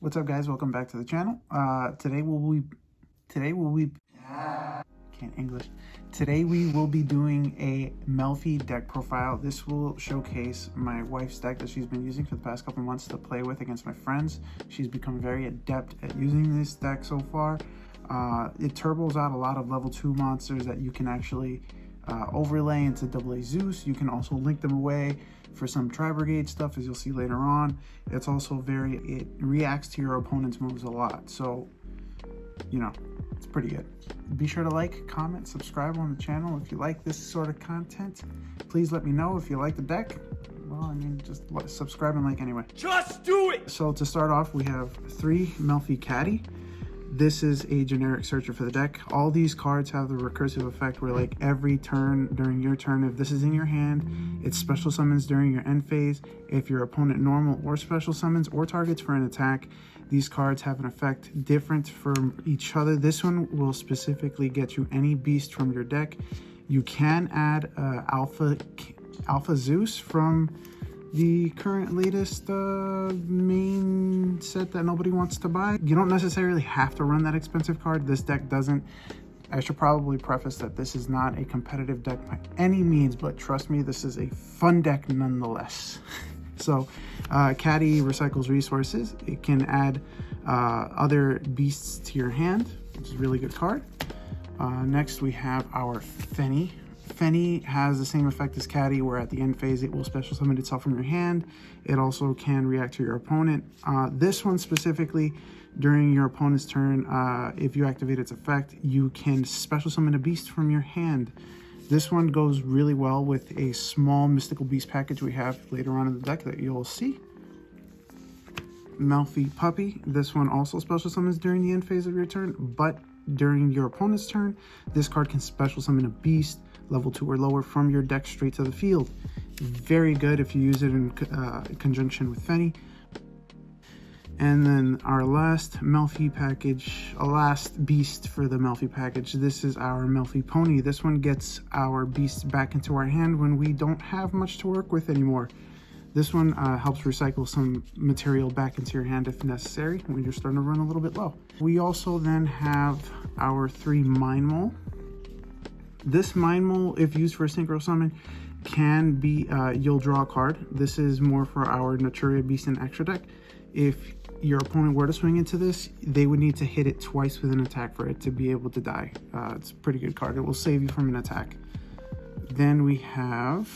What's up, guys? Welcome back to the channel. Today we can't English. Today we will be doing a Melffy deck profile. This will showcase my wife's deck that she's been using for the past couple months to play with against my friends. She's become very adept at using this deck so far. It turbos out a lot of level 2 monsters that you can actually overlay into AA Zeus. You can also link them away for some Tri-Brigade stuff, as you'll see later on. It's also it reacts to your opponent's moves a lot, so you know, it's pretty good. Be sure to like, comment, subscribe on the channel if you like this sort of content. Please let me know if you like the deck. Well, I mean, just subscribe and like anyway. Just do it! So to start off, we have 3 Melffy Caddy. This is a generic searcher for the deck. All these cards have the recursive effect where, like, every turn during your turn, if this is in your hand, it special summons during your end phase. If your opponent normal or special summons or targets for an attack, these cards have an effect different from each other. This one will specifically get you any beast from your deck. You can add Alpha Zeus from the current latest main set that nobody wants to buy. You don't necessarily have to run that expensive card. This deck doesn't. I should probably preface that this is not a competitive deck by any means, but trust me, this is a fun deck nonetheless. So Caddy recycles resources. It can add other beasts to your hand, which is a really good card. Next we have our Fenney. Fenney has the same effect as Caddy, where at the end phase it will special summon itself from your hand. It also can react to your opponent. This one specifically, during your opponent's turn, if you activate its effect, you can special summon a beast from your hand. This one goes really well with a small mystical beast package we have later on in the deck that you'll see. Melffy Puppy. This one also special summons during the end phase of your turn, but during your opponent's turn, this card can special summon a beast level 2 or lower from your deck straight to the field. Very good if you use it in conjunction with Fenney. And then our last Melffy package, a last beast for the Melffy package. This is our Melffy Pony. This one gets our beast back into our hand when we don't have much to work with anymore. This one helps recycle some material back into your hand if necessary when you're starting to run a little bit low. We also then have our 3 Mind Mole. This Mind Mole, if used for a synchro summon, can be, you'll draw a card. This is more for our Naturia Beast and Extra deck. If your opponent were to swing into this, they would need to hit it twice with an attack for it to be able to die. It's a pretty good card. It will save you from an attack. Then we have,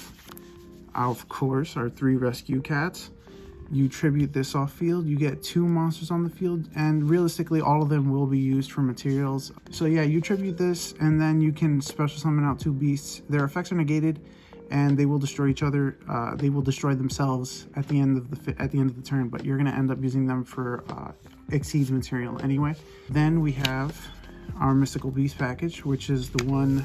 of course, our 3 Rescue Cats. You tribute this off field, you get 2 monsters on the field, and realistically all of them will be used for materials. So yeah, you tribute this and then you can special summon out 2 beasts. Their effects are negated and they will destroy each other. They will destroy themselves at the end of the turn, but you're going to end up using them for exceeds material anyway. Then we have our Mystical Beast package, which is the 1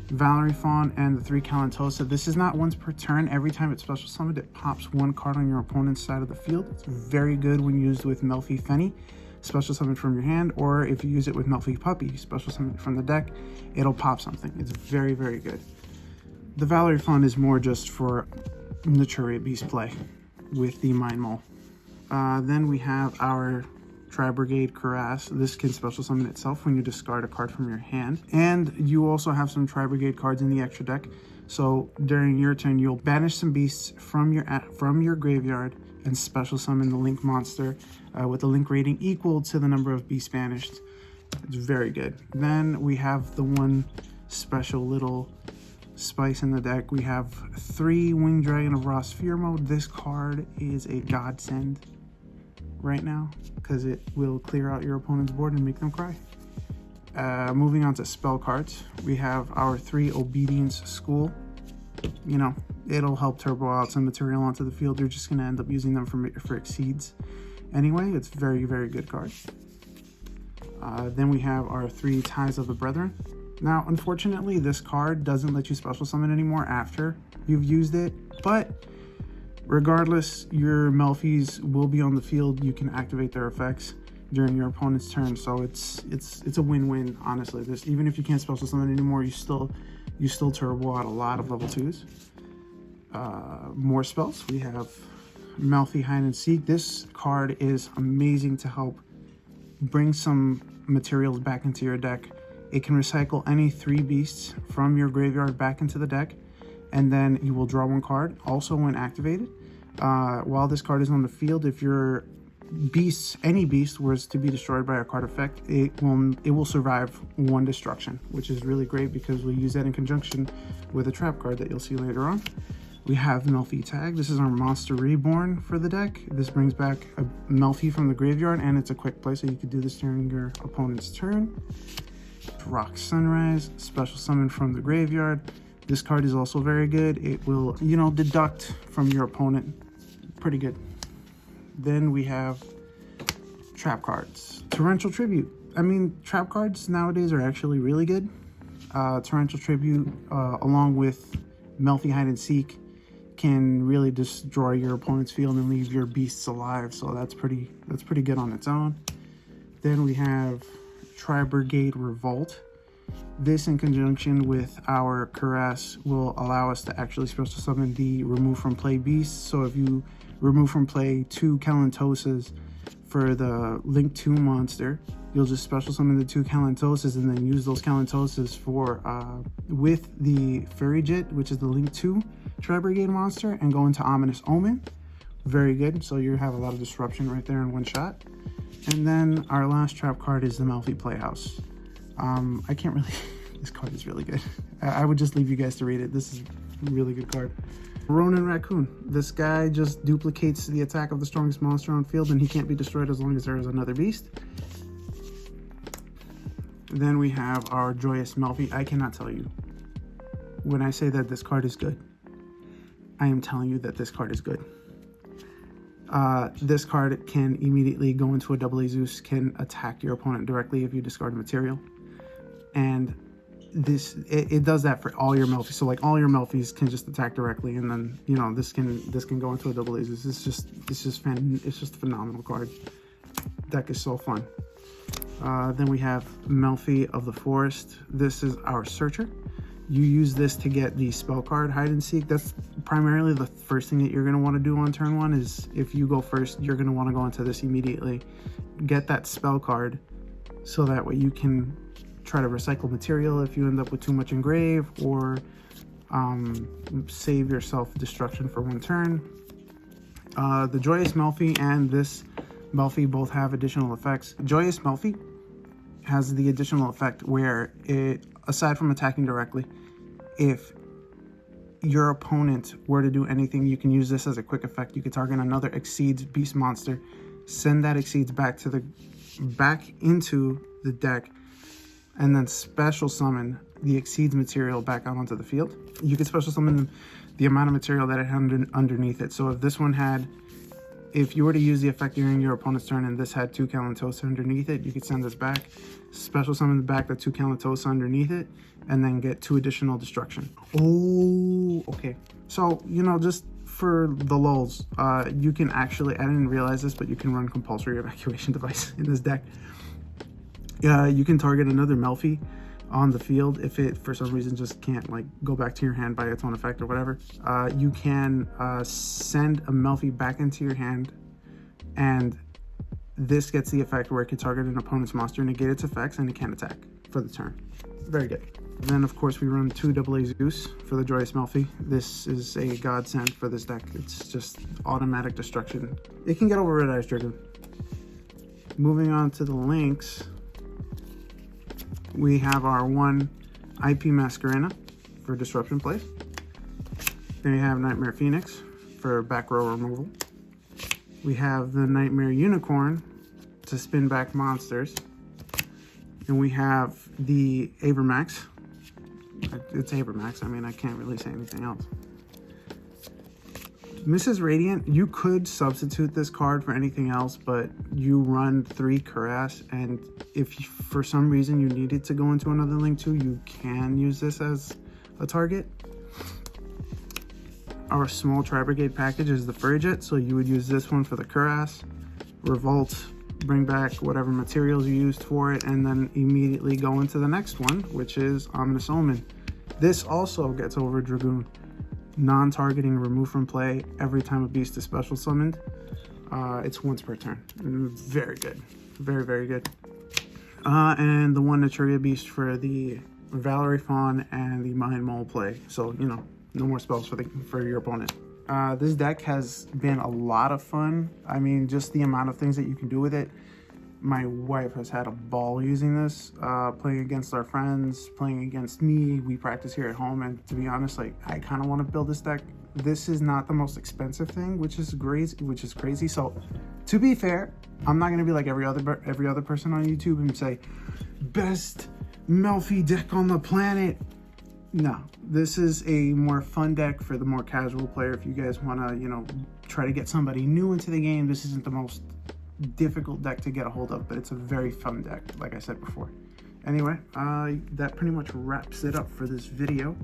Valerie Fawn and the 3 Calantosa. This is not once per turn. Every time it's special summoned, it pops 1 card on your opponent's side of the field. It's very good when used with Melffy Fenney, special summon from your hand, or if you use it with Melffy Puppy, special summon from the deck, it'll pop something. It's very, very good. The Valerie Fawn is more just for Naturia Beast play with the Mind Mole. Then we have our Tri-Brigade Cuirass. This can special summon itself when you discard a card from your hand. And you also have some Tri-Brigade cards in the extra deck. So during your turn, you'll banish some beasts from your graveyard and special summon the Link monster with a Link rating equal to the number of beasts banished. It's very good. Then we have the 1 special little spice in the deck. We have 3 Winged Dragon of Raw Sphere Mode. This card is a godsend right now because it will clear out your opponent's board and make them cry. Moving on to spell cards, we have our 3 Obedience School. You know, it'll help turbo out some material onto the field. You're just going to end up using them for exceeds anyway. It's very, very good card. Then we have our 3 Ties of the Brethren. Now, unfortunately, this card doesn't let you special summon anymore after you've used it, but regardless, your Melffys will be on the field. You can activate their effects during your opponent's turn, so it's a win-win, honestly. This, even if you can't special summon anymore, you still turbo out a lot of level 2s. More spells. We have Melffy Hide and Seek. This card is amazing to help bring some materials back into your deck. It can recycle any 3 beasts from your graveyard back into the deck, and then you will draw 1 card. Also, when activated, while this card is on the field, if your any beast was to be destroyed by a card effect, it will survive 1 destruction, which is really great because we use that in conjunction with a trap card that you'll see later on. We have Melffy Tag. This is our Monster Reborn for the deck. This brings back a Melffy from the graveyard, and it's a quick play, so you can do this during your opponent's turn. Rock Sunrise, special summon from the graveyard. This card is also very good. It will, you know, deduct from your opponent. Pretty good. Then we have trap cards. Torrential Tribute. I mean, trap cards nowadays are actually really good. Torrential Tribute, along with Melffy Hide and Seek, can really destroy your opponent's field and leave your beasts alive. So that's pretty good on its own. Then we have Tri-Brigade Revolt. This, in conjunction with our Caress, will allow us to actually special summon the remove from play beasts. So if you remove from play 2 Kalentoses for the Link 2 monster, you'll just special summon the 2 Kalentoses and then use those Kalentoses for with the Fairy Jet, which is the Link 2 Tri-Brigade monster, and go into Ominous Omen. Very good. So you have a lot of disruption right there in 1 shot. And then our last trap card is the Melffy Playhouse. I can't really this card is really good. I would just leave you guys to read it. This is a really good card. Ronin Raccoon. This guy just duplicates the attack of the strongest monster on field, and he can't be destroyed as long as there is another beast. Then we have our Joyous Melffy. I cannot tell you, when I say that this card is good, I am telling you that this card is good. This card can immediately go into a AA Zeus, can attack your opponent directly if you discard material. And this it does that for all your Melffys. So like all your Melffys can just attack directly, and then, you know, this can go into a AA Zeus. It's just a phenomenal card. Deck is so fun. Then we have Melffy of the Forest. This is our Searcher. You use this to get the spell card Hide and Seek. That's primarily the first thing that you're going to want to do on turn 1. Is if you go first, you're going to want to go into this immediately, get that spell card, so that way you can try to recycle material if you end up with too much engrave, or save yourself destruction for 1 turn. The Joyous Melffy and this Melffy both have additional effects. Joyous Melffy has the additional effect where it, aside from attacking directly, if your opponent were to do anything, you can use this as a quick effect. You could target another Exceeds beast monster, send that Exceeds back into the deck, and then special summon the Exceeds material back out onto the field. You could special summon the amount of material that it had underneath it. So if this one had, if you were to use the effect during your opponent's turn and this had 2 Kalantosa underneath it, you could send this back, special summon back the 2 Kalantosa underneath it, and then get 2 additional destruction. Oh, okay. So, you know, just for the lulz, you can actually, I didn't realize this, but you can run Compulsory Evacuation Device in this deck. You can target another Melffy on the field if it for some reason just can't like go back to your hand by its own effect or whatever. You can send a Melffy back into your hand, and this gets the effect where it can target an opponent's monster, negate its effects, and it can't attack for the turn. Very good. And then of course we run 2 AA Zeus for the Joyous Melffy. This is a godsend for this deck. It's just automatic destruction. It can get over Red Eyes Dragoon. Moving on to the links, we have our 1 IP Masquerena for disruption plays. Then we have Nightmare Phoenix for back row removal. We have the Nightmare Unicorn to spin back monsters. And we have the Avermax. It's Avermax, I mean, I can't really say anything else. Mrs. Radiant, you could substitute this card for anything else, but you run 3 Caress, and if for some reason you needed to go into another Link 2, you can use this as a target. Our small Tri-Brigade package is the Fairy Jet, so you would use this one for the Caress, Revolt, bring back whatever materials you used for it, and then immediately go into the next one, which is Ominous Omen. This also gets over Dragoon. non-targeting, remove from play every time a beast is special summoned. It's once per turn. Very good. Very, very good. And the one Naturia Beast for the Valerie Fawn and the Mind Mole play. So, you know, no more spells for your opponent. This deck has been a lot of fun. I mean, just the amount of things that you can do with it. My wife has had a ball using this, playing against our friends, playing against me. We practice here at home, and to be honest, like, I kind of want to build this deck. This is not the most expensive thing, which is crazy. So, to be fair, I'm not gonna be like every other person on YouTube and say best Melffy deck on the planet. No, this is a more fun deck for the more casual player. If you guys want to, you know, try to get somebody new into the game, this isn't the most difficult deck to get a hold of, but it's a very fun deck, like I said before. Anyway, that pretty much wraps it up for this video.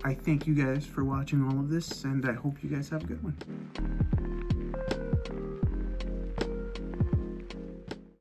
I thank you guys for watching all of this, and I hope you guys have a good one.